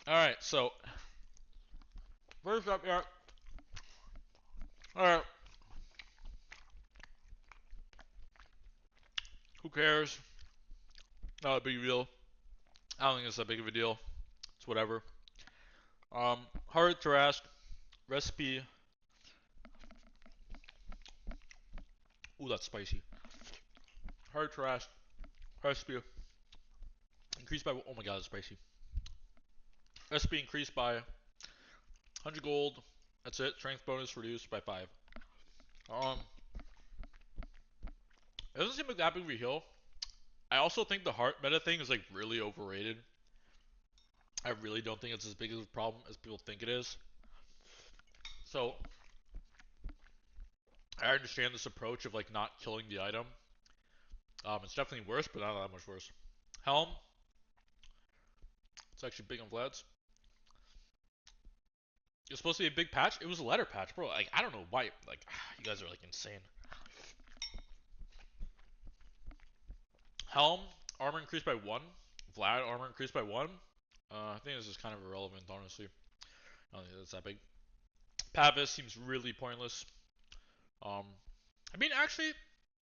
Alright, so first up here. Alright. Who cares? Not a big deal. I don't think it's that big of a deal. It's whatever. Hard to ask. Recipe. Ooh, that's spicy. Hard to ask. Recipe. Increased by. Oh my god, that's spicy. Recipe increased by 100 gold. That's it. Strength bonus reduced by 5. It doesn't seem like that big of a heal. I also think the heart meta thing is like really overrated. I really don't think it's as big of a problem as people think it is. So I understand this approach of like not killing the item. It's definitely worse, but not that much worse. Helm. It's actually big on Vlad's. It was supposed to be a big patch. It was a letter patch, bro. Like I don't know why. Like you guys are like insane. Helm armor increased by 1. Vlad armor increased by 1. I think this is kind of irrelevant, honestly. I don't think that's that big. Pavis seems really pointless. I mean, actually,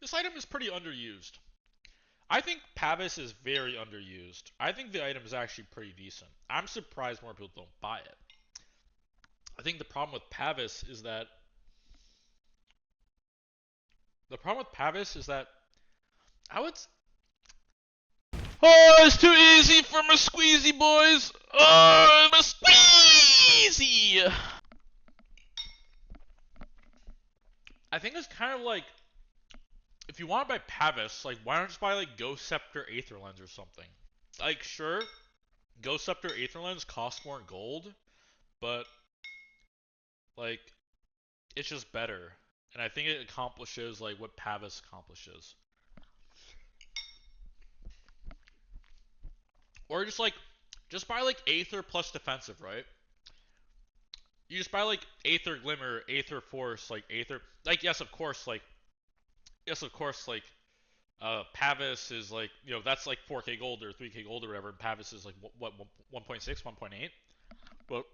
this item is pretty underused. I think Pavis is very underused. I think the item is actually pretty decent. I'm surprised more people don't buy it. I think the problem with Pavis is that I would. Oh, it's too easy for my squeezy boys. Oh, my squeezy. I think it's kind of like if you want to buy Pavis, like why don't you just buy like Ghost Scepter Aether Lens or something? Like sure, Ghost Scepter Aether Lens costs more gold, but like it's just better. And I think it accomplishes like what Pavis accomplishes. Or just buy like Aether plus defensive, right? You just buy like Aether Glimmer, Aether Force, like Aether yes of course like Pavis is like, that's like 4k gold or 3k gold or whatever, and Pavis is like what 1.6, 1.8. But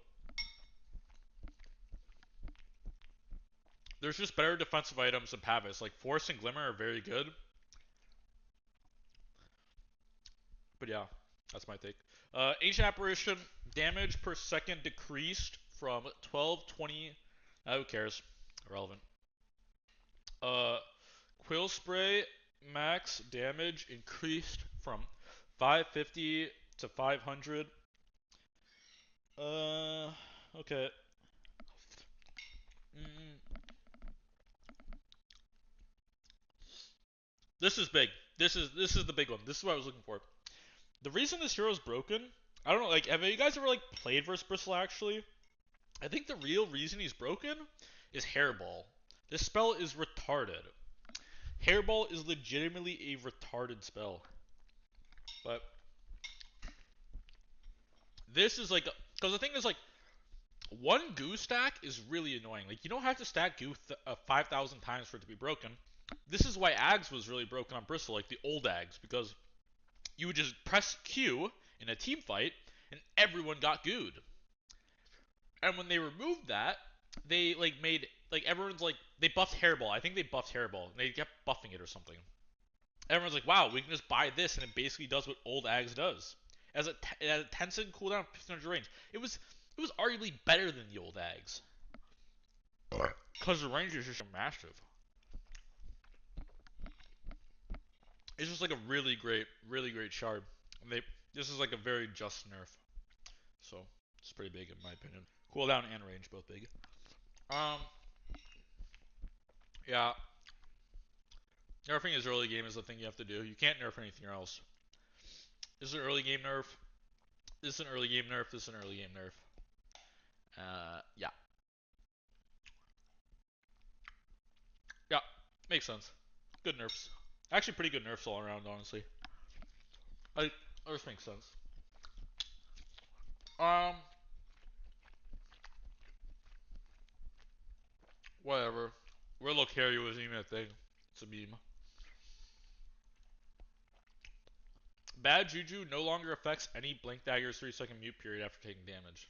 there's just better defensive items than Pavis. Like Force and Glimmer are very good. But yeah, that's my take. Ancient Apparition, damage per second decreased from 12, 20. Who cares? Irrelevant. Uh, Quill Spray, max damage increased from 550 to 500. Okay. Mm, this is big. This is the big one. This is what I was looking for. The reason this hero is broken, I don't know. Like, have you guys ever like played versus Bristle? Actually, I think the real reason he's broken is Hairball. This spell is retarded. Hairball is legitimately a retarded spell. But this is like, because the thing is like, one goo stack is really annoying. Like you don't have to stack goo 5,000 times for it to be broken. This is why Ags was really broken on Bristle, like the old Ags, because you would just press Q in a team fight and everyone got gooed. And when they removed that, they like made like everyone's like they buffed Hairball. I think they buffed Hairball and they kept buffing it or something. Everyone's like, wow, we can just buy this and it basically does what old Ags does. As a 10-second cooldown, 1500 range. It was arguably better than the old Ags. Because the range is just massive. It's just like a really great shard. And this is like a very just nerf. So it's pretty big in my opinion. Cooldown and range both big. Um, yeah. Nerfing his early game is the thing you have to do. You can't nerf anything else. This is an early game nerf. This is an early game nerf. This is an early game nerf. Yeah. Yeah. Makes sense. Good nerfs. Actually, pretty good nerfs all around, honestly. Like, this makes sense. Um, whatever. Willow carry wasn't even a thing. It's a meme. Bad Juju no longer affects any Blink Dagger's 3-second mute period after taking damage.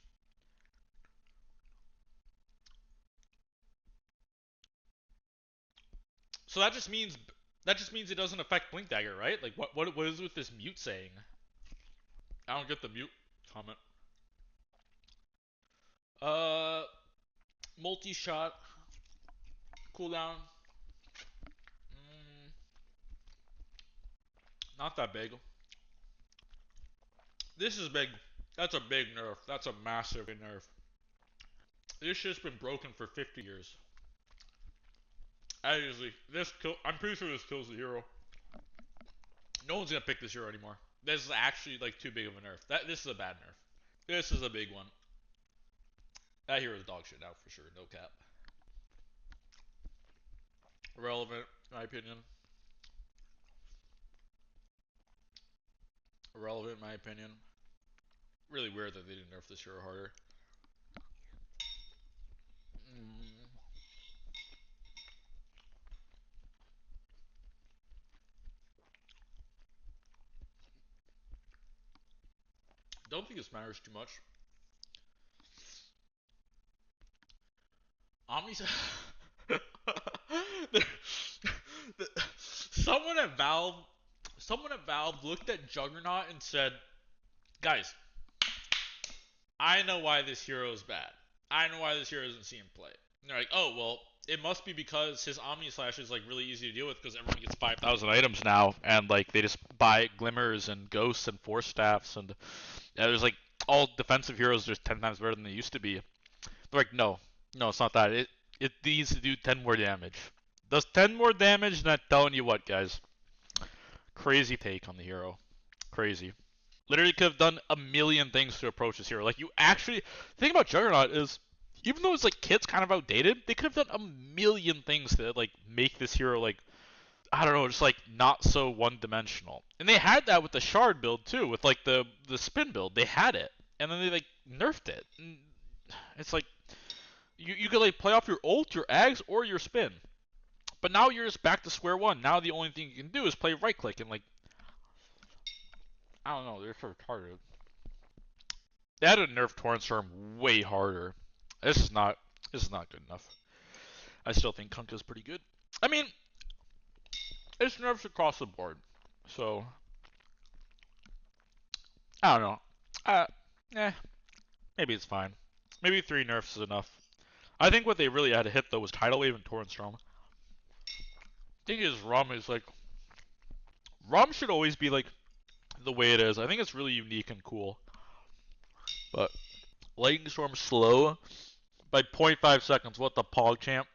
So that just means it doesn't affect Blink Dagger, right? Like what is with this mute saying? I don't get the mute comment. Multi-shot cooldown. Not that big. This is big. That's a big nerf. That's a massive nerf. This shit's been broken for 50 years. I'm pretty sure this kills the hero. No one's gonna pick this hero anymore. This is actually like too big of a nerf. This is a bad nerf. This is a big one. That hero is dog shit now for sure. No cap. Irrelevant, in my opinion. Irrelevant, in my opinion. Really weird that they didn't nerf this hero harder. Don't think this matters too much. Omni's. someone at Valve looked at Juggernaut and said, "Guys, I know why this hero is bad. I know why this hero isn't seen play." And they're like, "Oh, well, it must be because his Omni Slash is like really easy to deal with because everyone gets 5,000 items now, and like they just buy Glimmers and Ghosts and Force Staffs, and there's like all defensive heroes just 10 times better than they used to be." They're like, "No, it's not that. It needs to do 10 more damage. Does 10 more damage, and I'm telling you what, guys. Crazy take on the hero. Crazy. Literally could have done a million things to approach this hero. Like, you actually... The thing about Juggernaut is, even though his, like, kit's kind of outdated, they could have done a million things to, like, make this hero, like, I don't know, just, like, not so one-dimensional. And they had that with the Shard build, too, with, like, the spin build. They had it. And then they, like, nerfed it. And it's like, you could, like, play off your ult, your Ags, or your spin. But now you're just back to square one. Now the only thing you can do is play right click and like I don't know, they're so retarded. They had to nerf Torrent Storm way harder. This is not good enough. I still think Kunkka's pretty good. I mean, it's nerfs across the board. So I don't know. Maybe it's fine. Maybe 3 nerfs is enough. I think what they really had to hit though was Tidal Wave and Torrent Storm. The thing is, Rum should always be like the way it is. I think it's really unique and cool. But Lightning Storm slow by 0.5 seconds. What the Pog champ?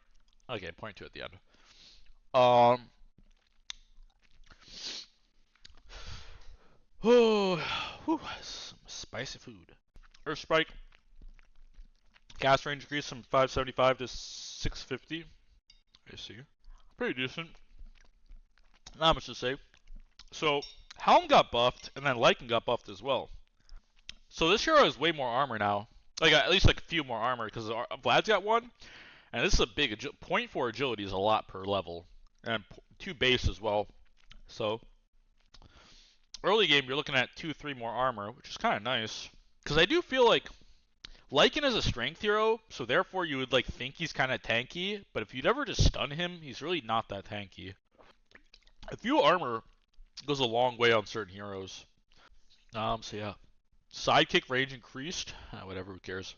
Okay, 0.2 at the end. Some spicy food. Earth Spike. Cast range increased from 575 to 650. I see. Pretty decent. Not much to say. So, Helm got buffed, and then Lycan got buffed as well. So this hero has way more armor now. Like, at least like a few more armor, because Vlad's got 1. And this is a big, 0.4 agility is a lot per level. And 2 base as well. So, early game, you're looking at 2-3 more armor, which is kind of nice. Because I do feel like Lycan is a strength hero, so therefore you would like think he's kind of tanky. But if you'd ever just stun him, he's really not that tanky. A few armor goes a long way on certain heroes. So yeah. Sidekick range increased. Whatever, who cares?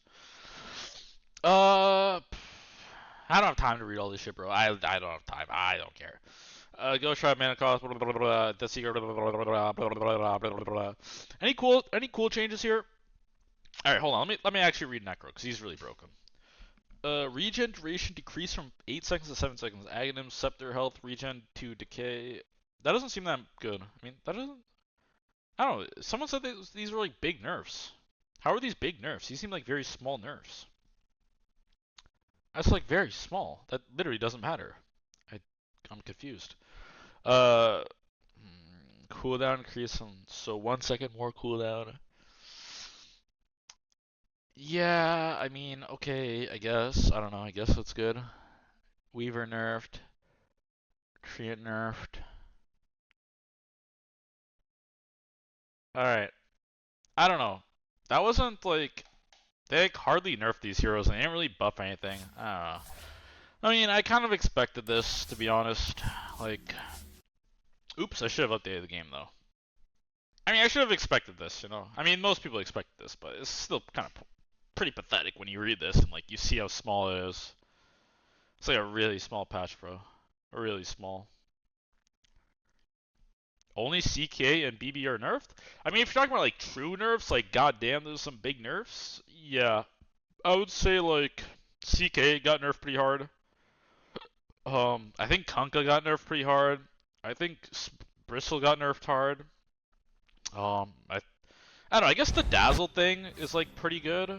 I don't have time to read all this shit, bro. I don't have time. I don't care. Ghost Tribe, mana cost, Death Seeker, Any cool changes here? Alright, hold on. Let me actually read Necro, because he's really broken. Regen duration decreased from 8 seconds to 7 seconds. Aghanim, Scepter health, regen to decay. That doesn't seem that good. I mean, that doesn't... I don't know. Someone said these were like big nerfs. How are these big nerfs? These seem like very small nerfs. That's like very small. That literally doesn't matter. I'm confused. Cooldown increase so 1 second more cooldown. Yeah, I mean, okay, I guess. I don't know. I guess that's good. Weaver nerfed. Treant nerfed. Alright. I don't know. That wasn't like they like, hardly nerfed these heroes and they didn't really buff anything. I don't know. I mean, I kind of expected this, to be honest. Like, oops, I should have updated the game though. I mean, I should have expected this, you know. I mean, most people expected this, but it's still kind of pretty pathetic when you read this and like you see how small it is. It's like a really small patch, bro. Really small. Only CK and BB are nerfed? I mean, if you're talking about like true nerfs, like goddamn, there's some big nerfs. Yeah, I would say like CK got nerfed pretty hard. I think Kunkka got nerfed pretty hard. I think Bristle got nerfed hard. I don't know. I guess the Dazzle thing is like pretty good,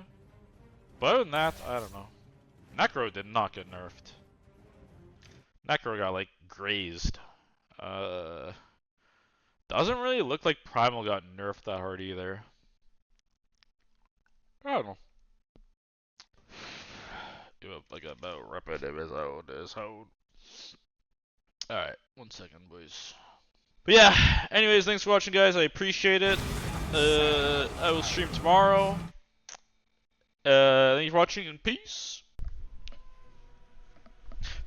but other than that, I don't know. Necro did not get nerfed. Necro got like grazed. Doesn't really look like Primal got nerfed that hard either. I don't know. Give up like about repetitive as how. Alright, 1 second, boys. But yeah, anyways, thanks for watching, guys. I appreciate it. I will stream tomorrow. Thanks for watching, and peace.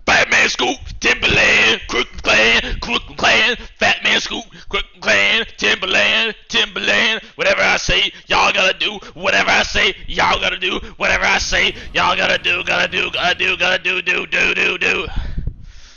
Batman Scoop, Timberland, Crooked Clan, Fat Man Scoop, Crooked Clan, Timberland, whatever I say, y'all gotta do, whatever I say, y'all gotta do, whatever I say, y'all gotta do, do.